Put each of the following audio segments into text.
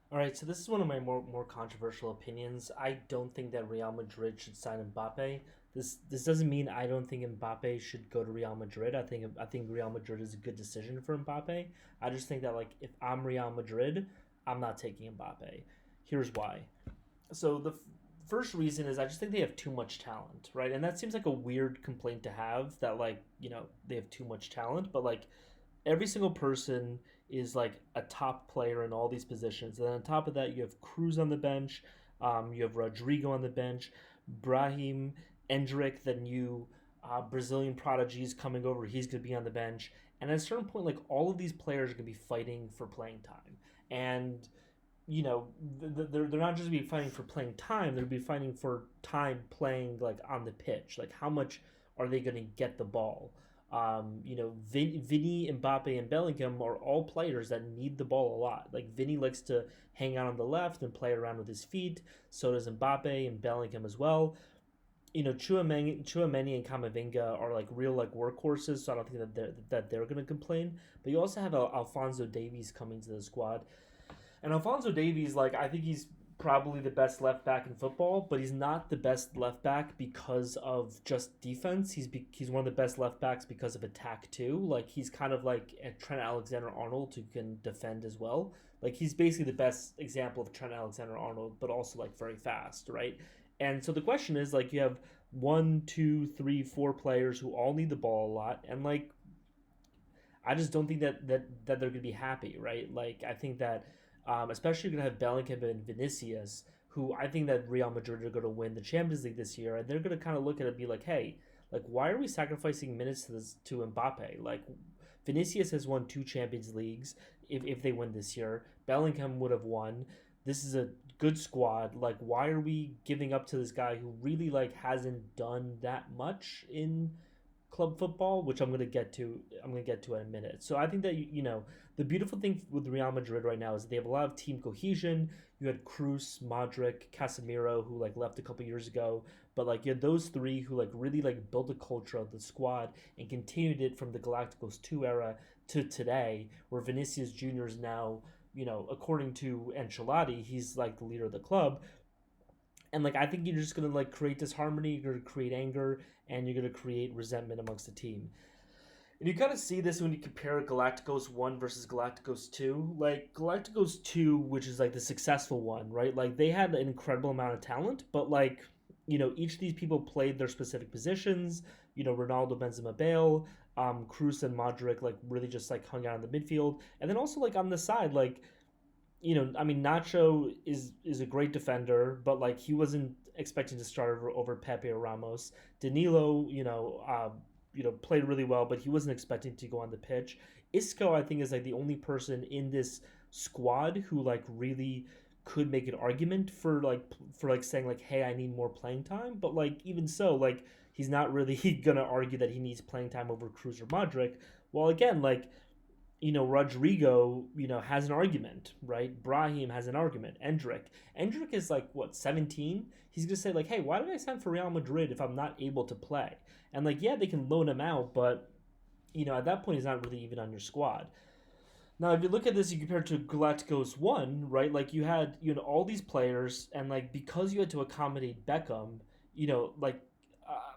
All right, so this is one of my more controversial opinions. I don't think that Real Madrid should sign Mbappe. This doesn't mean I don't think Mbappe should go to Real Madrid. I think Real Madrid is a good decision for Mbappe. I just think that like if I'm Real Madrid, I'm not taking Mbappe. Here's why. So first reason is I just think they have too much talent, right? And that seems like a weird complaint to have that like, they have too much talent, but like every single person is like a top player in all these positions. And then on top of that, you have Cruz on the bench, you have Rodrigo on the bench, Brahim, Endrick, the new Brazilian prodigies coming over. He's going to be on the bench. And at a certain point, like all of these players are going to be fighting for playing time. And they're not just be fighting for playing time; they'll be fighting for time playing like on the pitch. Like how much are they going to get the ball? Vinny, Mbappe, and Bellingham are all players that need the ball a lot. Like Vinny likes to hang out on the left and play around with his feet. So does Mbappe and Bellingham as well. Chouameni and Camavinga are like real like workhorses, so I don't think that they're going to complain. But you also have Alfonso Davies coming to the squad, and Alfonso Davies, like I think he's probably the best left back in football, but he's not the best left back because of just defense. He's one of the best left backs because of attack too. Like he's kind of like a Trent Alexander-Arnold who can defend as well. Like he's basically the best example of Trent Alexander-Arnold, but also like very fast, right? And so the question is like you have one, two, three, four players who all need the ball a lot, and like I just don't think that they're going to be happy, right? Like I think that especially you're going to have Bellingham and Vinicius, who I think that Real Madrid are going to win the Champions League this year, and they're going to kind of look at it and be like, hey, like why are we sacrificing minutes to Mbappe? Like Vinicius has won two Champions Leagues. If they win this year, Bellingham would have won. This is a good squad. Like why are we giving up to this guy who really like hasn't done that much in club football, which I'm going to get to. I'm going to get to in a minute. So I think that the beautiful thing with Real Madrid right now is they have a lot of team cohesion. You had Cruz, Modric, Casemiro, who like left a couple years ago, but like you had those three who like really like built a culture of the squad and continued it from the Galacticos 2 era to today, where Vinicius Junior is now, according to Ancelotti, he's like the leader of the club. And like I think you're just gonna like create disharmony, you're gonna create anger, and you're gonna create resentment amongst the team. And you kind of see this when you compare Galacticos 1 versus Galacticos 2. Like Galacticos 2, which is like the successful one, right? Like they had an incredible amount of talent, but like each of these people played their specific positions. Ronaldo, Benzema, Bale, Cruz, and Modric like really just like hung out in the midfield, and then also like on the side, like I mean, Nacho is a great defender, but like he wasn't expecting to start over Pepe or Ramos. Danilo, played really well, but he wasn't expecting to go on the pitch. Isco, I think, is like the only person in this squad who like really could make an argument for saying like, hey, I need more playing time. But like even so, like he's not really gonna argue that he needs playing time over Cruz or Modric. Well, again, like Rodrigo, has an argument, right? Brahim has an argument. Endrick is like what 17. He's gonna say like, hey, why did I sign for Real Madrid if I'm not able to play? And like, yeah, they can loan him out, but at that point, he's not really even on your squad. Now, if you look at this, you compare it to Galacticos 1, right? Like you had all these players, and like because you had to accommodate Beckham, like uh,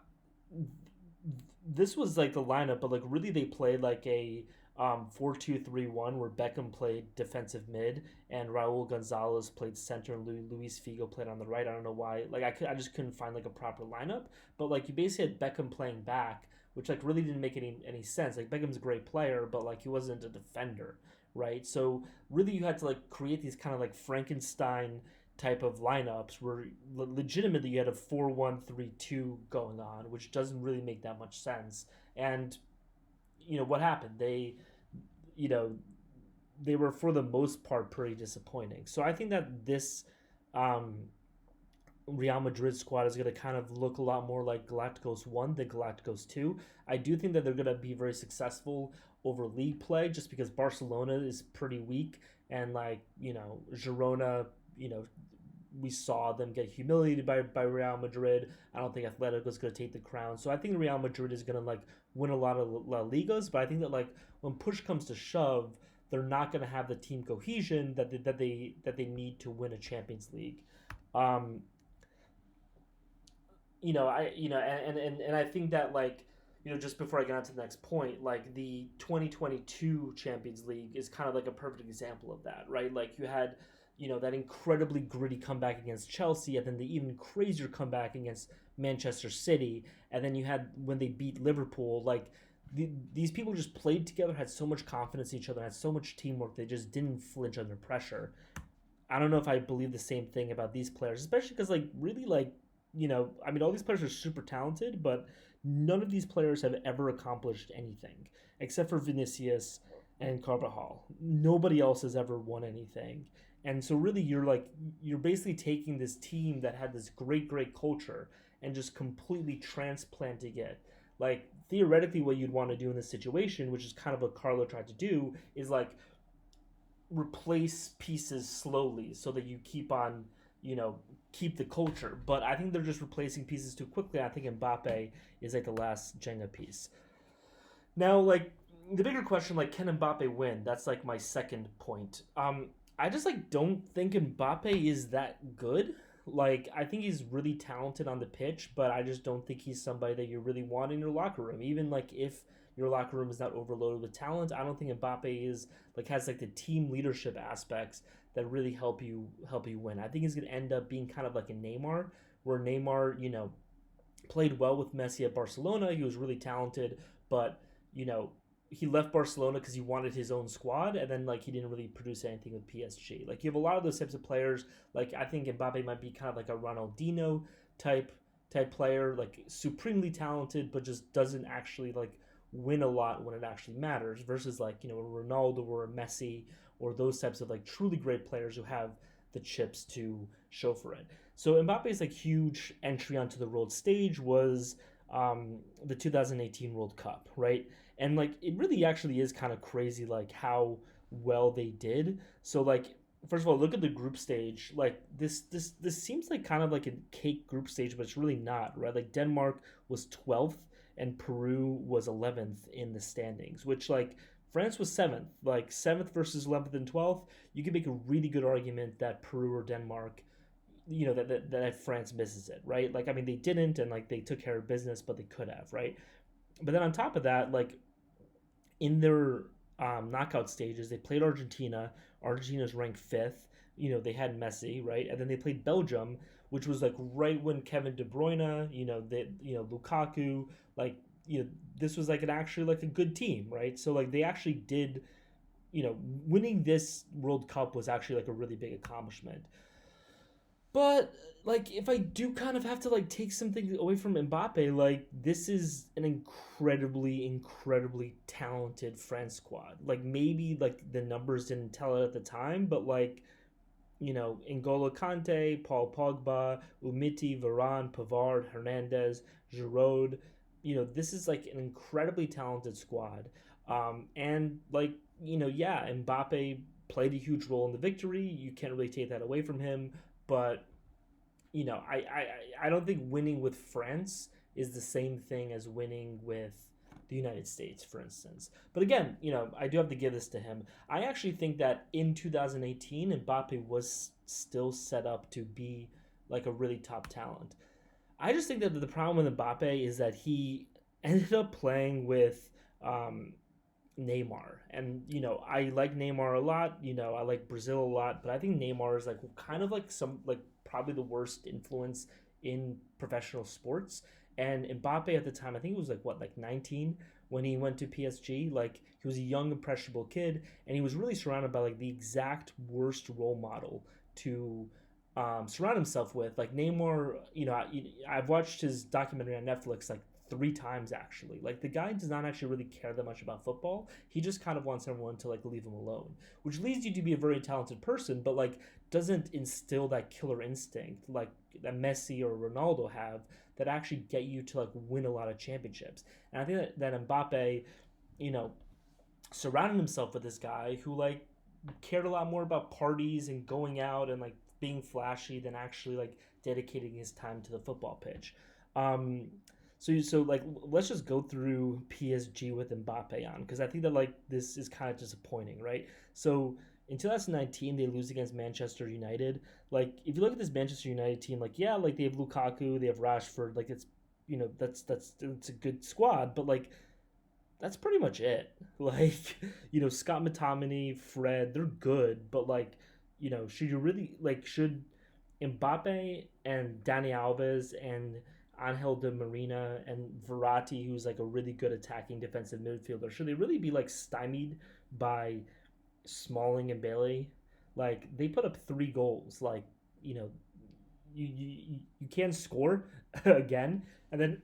this was like the lineup, but like really they played like a 4-2-3-1 where Beckham played defensive mid and Raul Gonzalez played center and Luis Figo played on the right. I don't know why. Like I just couldn't find like a proper lineup. But like you basically had Beckham playing back, which like really didn't make any sense. Like Beckham's a great player, but like he wasn't a defender, right? So really you had to like create these kind of like Frankenstein type of lineups where legitimately you had a 4-1-3-2 going on, which doesn't really make that much sense. And what happened? You know, they were for the most part pretty disappointing. So I think that this um, Real Madrid squad is going to kind of look a lot more like Galacticos 1 than Galacticos 2. I do think that they're going to be very successful over league play just because Barcelona is pretty weak and like, Girona, we saw them get humiliated by Real Madrid. I don't think Atletico is going to take the crown. So I think Real Madrid is going to like win a lot of La Ligas, but I think that like when push comes to shove, they're not going to have the team cohesion that they need to win a Champions League. Um, and I think that like just before I get on to the next point, like the 2022 Champions League is kind of like a perfect example of that, right? Like you had that incredibly gritty comeback against Chelsea, and then the even crazier comeback against Manchester City, and then you had when they beat Liverpool, like these people just played together, had so much confidence in each other, had so much teamwork, they just didn't flinch under pressure. I don't know if I believe the same thing about these players, especially because like really like I mean all these players are super talented, but none of these players have ever accomplished anything except for Vinicius and Carvajal. Nobody else has ever won anything. And so really you're basically taking this team that had this great culture and just completely transplanting it. Like theoretically what you'd want to do in this situation, which is kind of what Carlo tried to do, is like replace pieces slowly so that you keep on, you know, keep the culture. But I think they're just replacing pieces too quickly. I think Mbappe is like the last Jenga piece. Now, like the bigger question, like can Mbappe win? That's like my second point. I just like don't think Mbappe is that good. Like I think he's really talented on the pitch, but I just don't think he's somebody that you really want in your locker room. Even like if your locker room is not overloaded with talent, I don't think Mbappe is like has like the team leadership aspects that really help you win. I think he's gonna end up being kind of like a Neymar, where Neymar, played well with Messi at Barcelona. He was really talented, but you know, he left Barcelona because he wanted his own squad, and then like he didn't really produce anything with PSG. Like you have a lot of those types of players. Like I think Mbappe might be kind of like a Ronaldinho type type player, like supremely talented, but just doesn't actually like win a lot when it actually matters. Versus like a Ronaldo or a Messi or those types of like truly great players who have the chips to show for it. So Mbappe's like huge entry onto the world stage was the 2018 World Cup, right? And like it really actually is kind of crazy like how well they did. So like first of all, look at the group stage. Like this seems like kind of like a cake group stage, but it's really not, right? Like Denmark was 12th and Peru was 11th in the standings, which like France was 7th. Like 7th versus 11th and 12th, you could make a really good argument that Peru or Denmark, that France misses it, right? Like I mean they didn't, and like they took care of business, but they could have, right? But then on top of that, like in their knockout stages, they played Argentina. Argentina's ranked fifth. They had Messi, right? And then they played Belgium, which was like right when Kevin De Bruyne, Lukaku, like this was like an actually like a good team, right? So like they actually did, winning this World Cup was actually like a really big accomplishment. But like if I do kind of have to like take something away from Mbappe, like this is an incredibly talented France squad. Like maybe like the numbers didn't tell it at the time, but like N'Golo Kante, Paul Pogba, Umiti, Varane, Pavard, Hernandez, Giroud. This is like an incredibly talented squad. And like yeah, Mbappe played a huge role in the victory. You can't really take that away from him, but I don't think winning with France is the same thing as winning with the United States, for instance. But again, I do have to give this to him. I actually think that in 2018, Mbappe was still set up to be like a really top talent. I just think that the problem with Mbappe is that he ended up playing with Neymar. And, I like Neymar a lot. I like Brazil a lot. But I think Neymar is like kind of like some, like probably the worst influence in professional sports. And Mbappe at the time, I think it was like what, like 19 when he went to PSG. Like he was a young, impressionable kid. And he was really surrounded by like the exact worst role model to surround himself with. Like Neymar, I've watched his documentary on Netflix like 3 times actually. Like the guy does not actually really care that much about football. He just kind of wants everyone to like leave him alone, which leads you to be a very talented person, but like doesn't instill that killer instinct like that Messi or Ronaldo have that actually get you to like win a lot of championships. And I think that Mbappe, you know, surrounded himself with this guy who like cared a lot more about parties and going out and like being flashy than actually like dedicating his time to the football pitch. Um, So like let's just go through PSG with Mbappe on because I think that like this is kind of disappointing, right? So in 2019 they lose against Manchester United. Like if you look at this Manchester United team, like yeah, like they have Lukaku, they have Rashford, like it's that's it's a good squad, but like that's pretty much it. Like Scott McTominay, Fred, they're good, but like should you really like should Mbappe and Dani Alves and Angel Di Marina and Verratti, who's like a really good attacking defensive midfielder, should they really be like stymied by Smalling and Bailey? Like they put up 3 goals. Like you know, you can score again, and then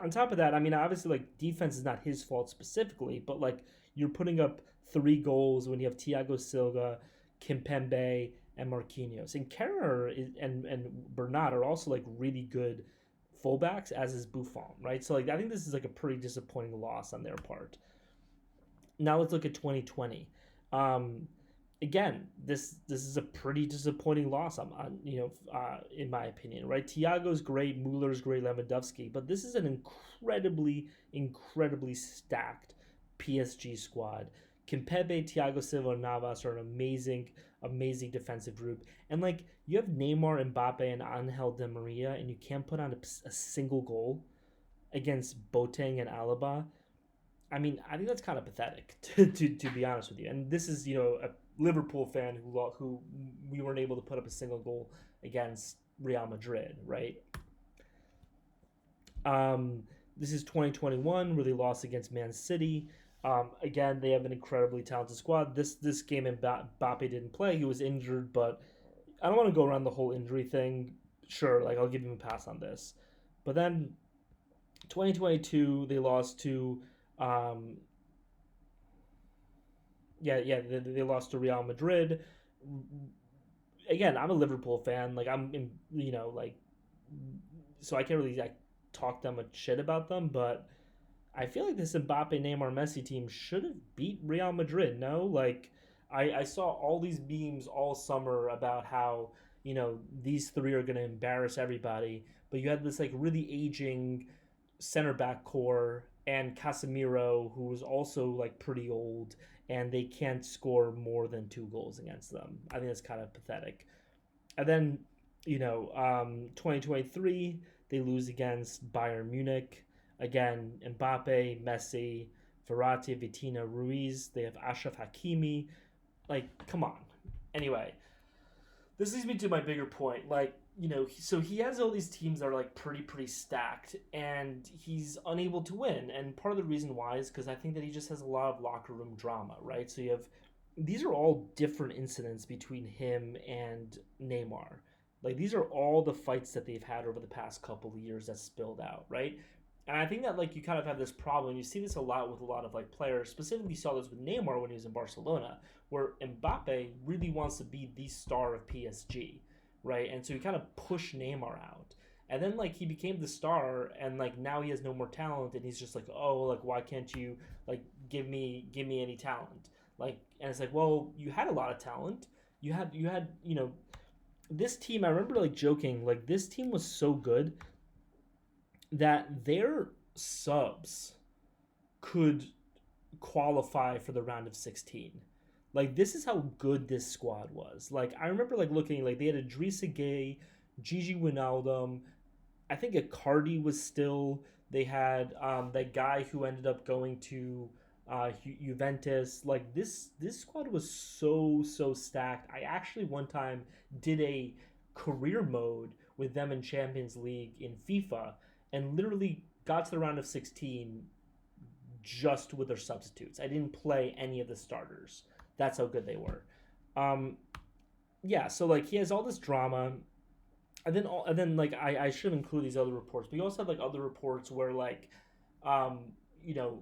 on top of that, I mean, obviously, like defense is not his fault specifically, but like you're putting up 3 goals when you have Thiago Silva, Kimpembe, and Marquinhos. And Kerr and Bernat are also like really good fullbacks, as is Buffon, right? So like I think this is like a pretty disappointing loss on their part. Now let's look at 2020. Um, Again, this is a pretty disappointing loss. In my opinion, right? Thiago's great, Muller's great, Lewandowski, but this is an incredibly stacked PSG squad. Kimpembe, Thiago Silva, and Navas are an amazing defensive group, and like you have Neymar, Mbappe, and Angel Di Maria, and you can't put on a single goal against Boateng and Alaba. I mean, I think that's kind of pathetic to be honest with you. And this is a Liverpool fan who we weren't able to put up a single goal against Real Madrid, right? Um, this is 2021 where they lost against Man City. Again, they have an incredibly talented squad. This game, Mbappe didn't play; he was injured. But I don't want to go around the whole injury thing. Sure, like I'll give him a pass on this. But then 2022, they lost to um, they lost to Real Madrid. Again, I'm a Liverpool fan. Like like so I can't really like talk that much shit about them, but I feel like this Mbappe, Neymar, Messi team should have beat Real Madrid. No, like I saw all these memes all summer about how these three are going to embarrass everybody, but you had this like really aging center back core and Casemiro, who was also like pretty old, and they can't score more than 2 goals against them. I think that's kind of pathetic. And then 2023 they lose against Bayern Munich. Again, Mbappe, Messi, Verratti, Vitina, Ruiz. They have Ashraf Hakimi. Like, come on. Anyway, this leads me to my bigger point. Like, so he has all these teams that are like pretty stacked, and he's unable to win. And part of the reason why is because I think that he just has a lot of locker room drama, right? So you have these are all different incidents between him and Neymar. Like these are all the fights that they've had over the past couple of years that spilled out, right? And I think that like you kind of have this problem. You see this a lot with a lot of like players. Specifically, you saw this with Neymar when he was in Barcelona, where Mbappe really wants to be the star of PSG, right? And so he kind of pushed Neymar out. And then like he became the star, and like now he has no more talent, and he's just like, oh, like why can't you like give me any talent? Like, and it's like, well, you had a lot of talent. You had this team. I remember like joking, like this team was so good that their subs could qualify for the round of 16. Like this is how good this squad was. Like I remember like looking like they had Idrissa Gay, Gigi Wijnaldum. I think Icardi was still. They had that guy who ended up going to Juventus. Like this squad was so stacked. I actually one time did a career mode with them in Champions League in FIFA, and literally got to the round of 16 just with their substitutes. I didn't play any of the starters. That's how good they were. Um, yeah, so like he has all this drama, and then like I should include these other reports, but you also have like other reports where like um,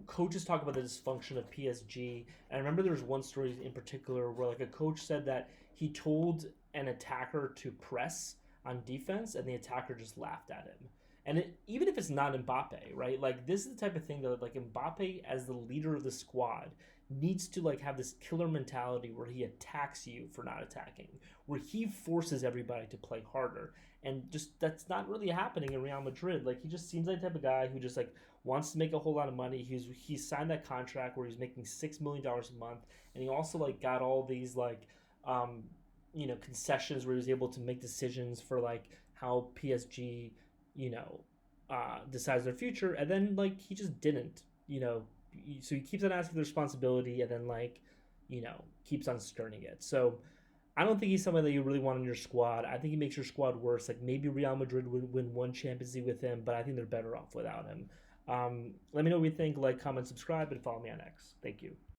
coaches talk about the dysfunction of PSG. And I remember there was one story in particular where like a coach said that he told an attacker to press on defense, and the attacker just laughed at him. And even if it's not Mbappe, right? Like this is the type of thing that like Mbappe as the leader of the squad needs to like have this killer mentality where he attacks you for not attacking, where he forces everybody to play harder. And just that's not really happening in Real Madrid. Like he just seems like the type of guy who just like wants to make a whole lot of money. He signed that contract where he's making $6 million a month, and he also like got all these like um, concessions where he was able to make decisions for like how PSG you know decides their future, and then like he just didn't. So he keeps on asking the responsibility, and then like keeps on skirting it. So I don't think he's somebody that you really want on your squad. I think he makes your squad worse. Like maybe Real Madrid would win one Champions League with him, but I think they're better off without him. Let me know what you think. Like, comment, subscribe, and follow me on X. Thank you.